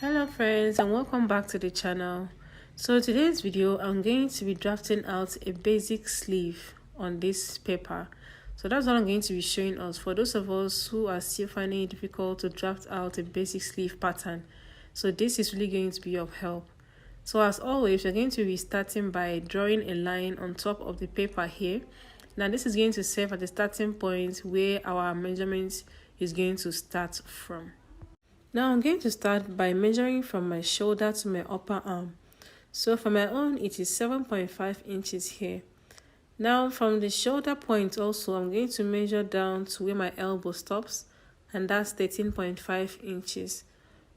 Hello friends, and welcome back to the channel. So today's video I'm going to be drafting out a basic sleeve on this paper. So that's what I'm going to be showing us for those of us who are still finding it difficult to draft out a basic sleeve pattern. So this is really going to be of help. So as always, we're going to be starting by drawing a line on top of the paper here. Now this is going to serve as the starting point where our measurement is going to start from. Now I'm going to start by measuring from my shoulder to my upper arm. So for my own, it is 7.5 inches here. Now from the shoulder point also, I'm going to measure down to where my elbow stops, and that's 13.5 inches.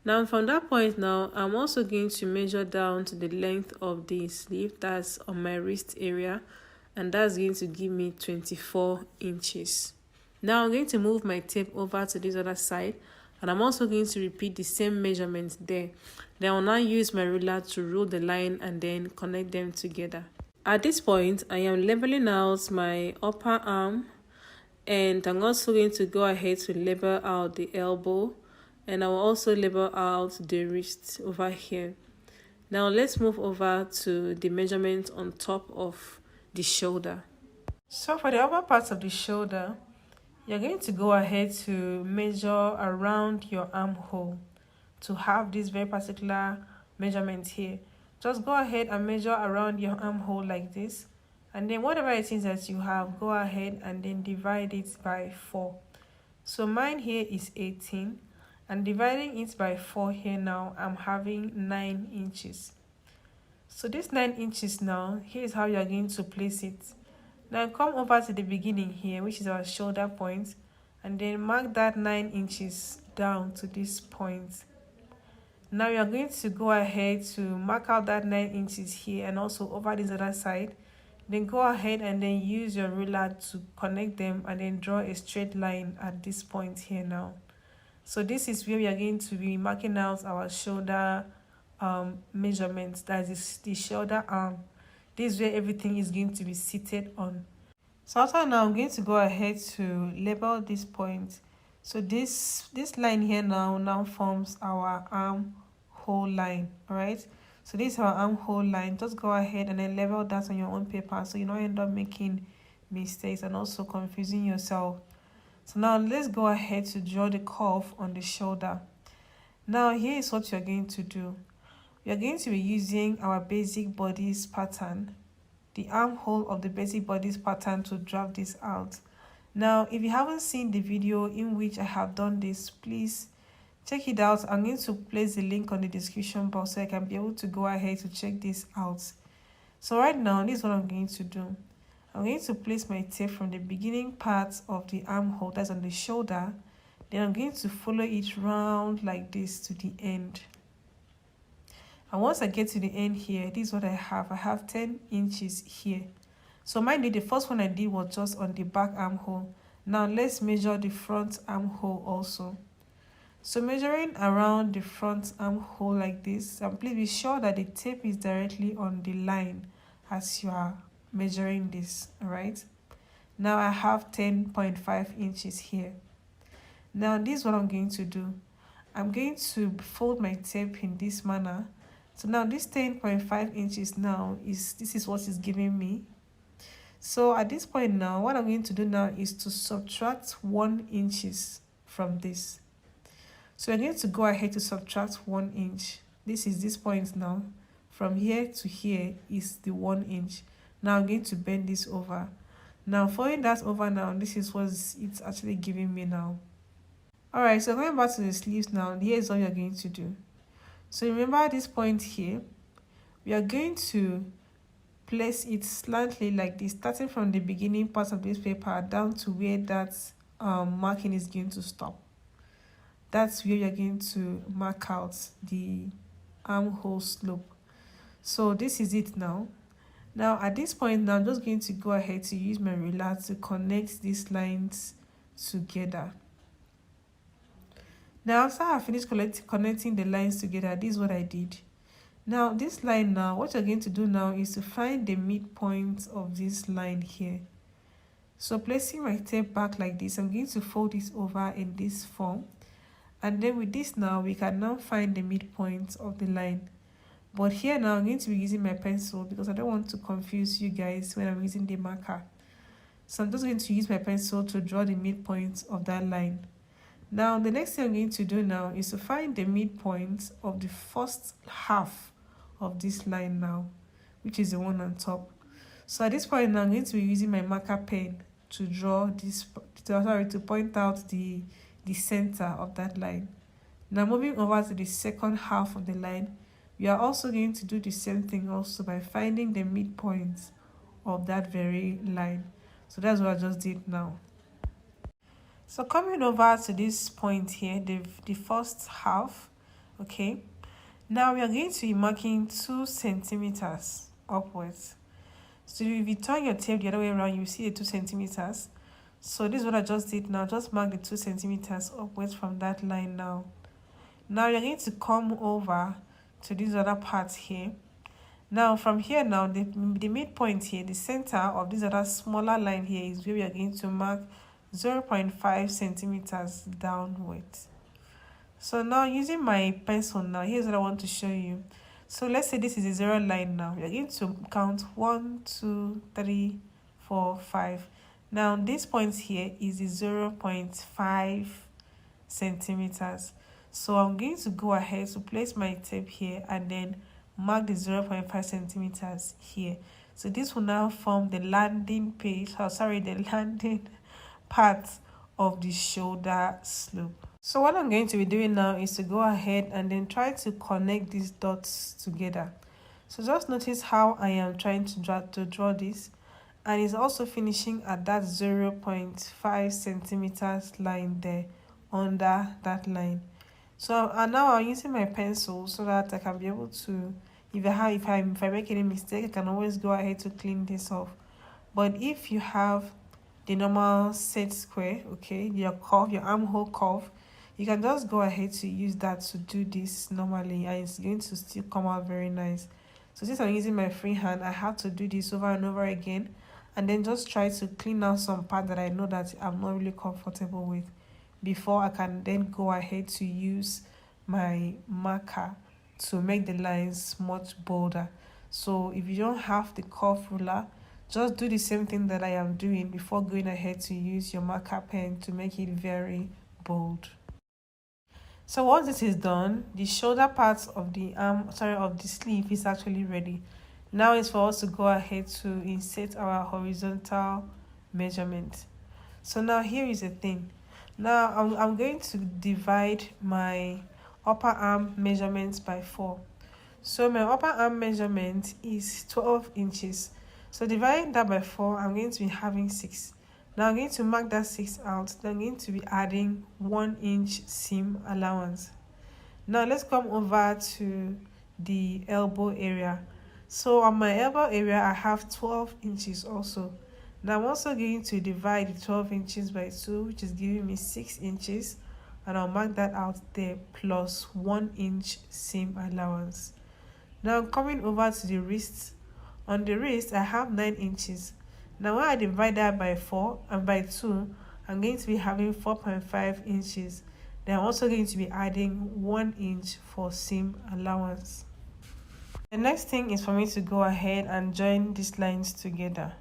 Now from that point now, I'm also going to measure down to the length of the sleeve, that's on my wrist area, and that's going to give me 24 inches. Now I'm going to move my tape over to this other side, and I'm also going to repeat the same measurements there. Then I'll now use my ruler to rule the line and then connect them together. At this point, I am leveling out my upper arm, and I'm also going to go ahead to level out the elbow, and I will also level out the wrist over here. Now let's move over to the measurement on top of the shoulder. So for the upper part of the shoulder, you're going to go ahead to measure around your armhole to have this very particular measurement here. Just go ahead and measure around your armhole like this, and then whatever it is that you have, go ahead and then divide it by 4. So mine here is 18, and dividing it by 4 here now, I'm having 9 inches. So this 9 inches now, here's how you're going to place it. Now come over to the beginning here, which is our shoulder point, and then mark that 9 inches down to this point. Now you're going to go ahead to mark out that 9 inches here and also over this other side. Then go ahead and then use your ruler to connect them and then draw a straight line at this point here now. So this is where we are going to be marking out our shoulder measurements. That is the shoulder arm. This is where everything is going to be seated on. So after now, I'm going to go ahead to label this point. So this line here now forms our armhole line. All right. So this is our armhole line. Just go ahead and then label that on your own paper, so you don't end up making mistakes and also confusing yourself. So now let's go ahead to draw the curve on the shoulder. Now here is what you're going to do. We are going to be using our basic bodies pattern, the armhole of the basic bodies pattern, to draft this out. Now, if you haven't seen the video in which I have done this, please check it out. I'm going to place the link on the description box so I can be able to go ahead to check this out. So right now, this is what I'm going to do. I'm going to place my tape from the beginning part of the armhole, that's on the shoulder. Then I'm going to follow it round like this to the end. And once I get to the end here, this is what I have. I have 10 inches here. So mind you, the first one I did was just on the back armhole. Now let's measure the front armhole also. So measuring around the front armhole like this, and please be sure that the tape is directly on the line as you are measuring this, all right? Now I have 10.5 inches here. Now this is what I'm going to do. I'm going to fold my tape in this manner. So now this 10.5 inches now this is what is giving me. So at this point now, what I'm going to do now is to subtract 1 inches from this. So I'm going to go ahead to subtract 1 inch. This is this point now. From here to here is the 1 inch. Now I'm going to bend this over. Now folding that over now, this is what it's actually giving me now. Alright, so going back to the sleeves now, here's what you're going to do. So remember this point here, we are going to place it slightly like this, starting from the beginning part of this paper down to where that marking is going to stop. That's where you're going to mark out the armhole slope. So this is it now. Now at this point now, I'm just going to go ahead to use my ruler to connect these lines together. Now after I finished connecting the lines together, this is what I did. Now this line now, what you're going to do now is to find the midpoint of this line here. So placing my tape back like this, I'm going to fold it over in this form. And then with this now, we can now find the midpoint of the line. But here now, I'm going to be using my pencil because I don't want to confuse you guys when I'm using the marker. So I'm just going to use my pencil to draw the midpoint of that line. Now, the next thing I'm going to do now is to find the midpoint of the first half of this line now, which is the one on top. So at this point now, I'm going to be using my marker pen to draw this, to point out the center of that line. Now moving over to the second half of the line, we are also going to do the same thing also by finding the midpoint of that very line. So that's what I just did now. So coming over to this point here, the first half, okay. Now we are going to be marking 2 centimeters upwards. So if you turn your tape the other way around, you see the 2 centimeters. So this is what I just did now. Just mark the 2 centimeters upwards from that line now. Now you're going to come over to this other part here. Now from here now, the midpoint here, the center of this other smaller line here is where we are going to mark 0.5 centimeters downwards. So now using my pencil now, here's what I want to show you. So let's say this is a 0 line now. We're going to count 1, 2, 3, 4, 5. Now this point here is the 0.5 centimeters. So I'm going to go ahead to place my tape here and then mark the 0.5 centimeters here. So this will now form the landing page, the landing part of the shoulder slope. So what I'm going to be doing now is to go ahead and then try to connect these dots together. So just notice how I am trying to draw this, and it's also finishing at that 0.5 centimeters line there under that line. So and now I'm using my pencil so that I can be able to, if I make any mistake, I can always go ahead to clean this off. But if you have the normal set square, okay, your curve, your armhole curve, you can just go ahead to use that to do this normally, and it's going to still come out very nice. So since I'm using my free hand, I have to do this over and over again, and then just try to clean out some part that I know that I'm not really comfortable with before I can then go ahead to use my marker to make the lines much bolder. So if you don't have the curve ruler, just do the same thing that I am doing before going ahead to use your marker pen to make it very bold. So once this is done, the shoulder part of the of the sleeve is actually ready. Now it's for us to go ahead to insert our horizontal measurement. So now here is the thing. Now I'm going to divide my upper arm measurements by 4. So my upper arm measurement is 12 inches. So dividing that by 4, I'm going to be having 6. Now I'm going to mark that 6 out. Then I'm going to be adding 1 inch seam allowance. Now let's come over to the elbow area. So on my elbow area, I have 12 inches also. Now I'm also going to divide the 12 inches by 2, which is giving me 6 inches. And I'll mark that out there plus 1 inch seam allowance. Now coming over to the wrist. On the wrist, I have 9 inches. Now when I divide that by 4 and by 2, I'm going to be having 4.5 inches. Then I'm also going to be adding 1 inch for seam allowance. The next thing is for me to go ahead and join these lines together.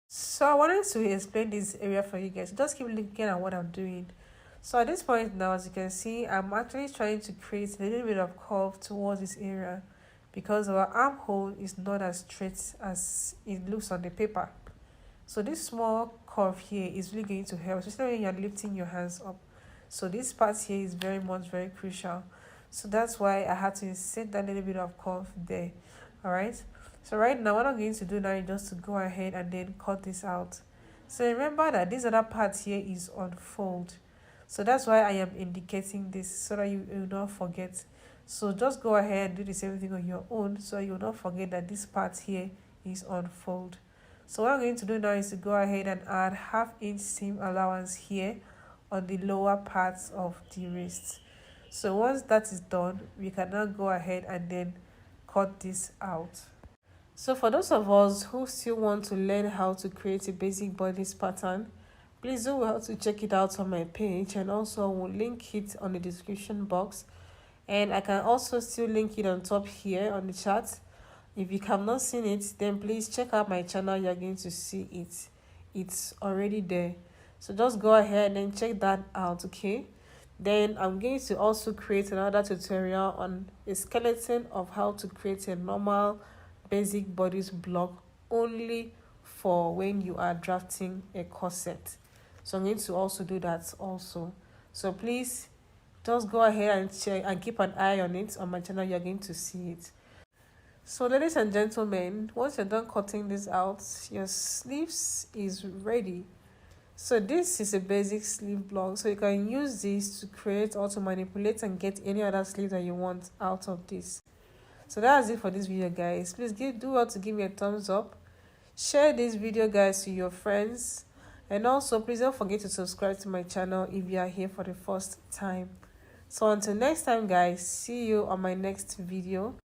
So I wanted to explain this area for you guys. Just keep looking at what I'm doing. So at this point now, as you can see, I'm actually trying to create a little bit of curve towards this area because our armhole is not as straight as it looks on the paper. So this small curve here is really going to help, especially when you're lifting your hands up. So this part here is very crucial. So that's why I had to insert that little bit of curve there. Alright. So right now what I'm going to do now is just to go ahead and then cut this out. So remember that this other part here is on fold. So that's why I am indicating this so that you will not forget. So just go ahead and do the same thing on your own so you will not forget that this part here is on fold. So what I'm going to do now is to go ahead and add 1/2 inch seam allowance here on the lower parts of the wrist. So once that is done, we can now go ahead and then cut this out. So for those of us who still want to learn how to create a basic bodice pattern, Please do well to check it out on my page, and also I will link it on the description box, and I can also still link it on top here on the chat. If you have not seen it, then please check out my channel. You're going to see it. It's already there, so just go ahead and check that out. Okay, then I'm going to also create another tutorial on a skeleton of how to create a normal basic bodice block only for when you are drafting a corset. So I'm going to also do that also. So please just go ahead and check and keep an eye on it on my channel. You're going to see it. So ladies and gentlemen, once you're done cutting this out, your sleeves is ready. So this is a basic sleeve block, so you can use this to create or to manipulate and get any other sleeve that you want out of this. So that's it for this video, guys. Please do well to give me a thumbs up, share this video, guys, to your friends, and also please don't forget to subscribe to my channel if you are here for the first time. So until next time, guys, see you on my next video.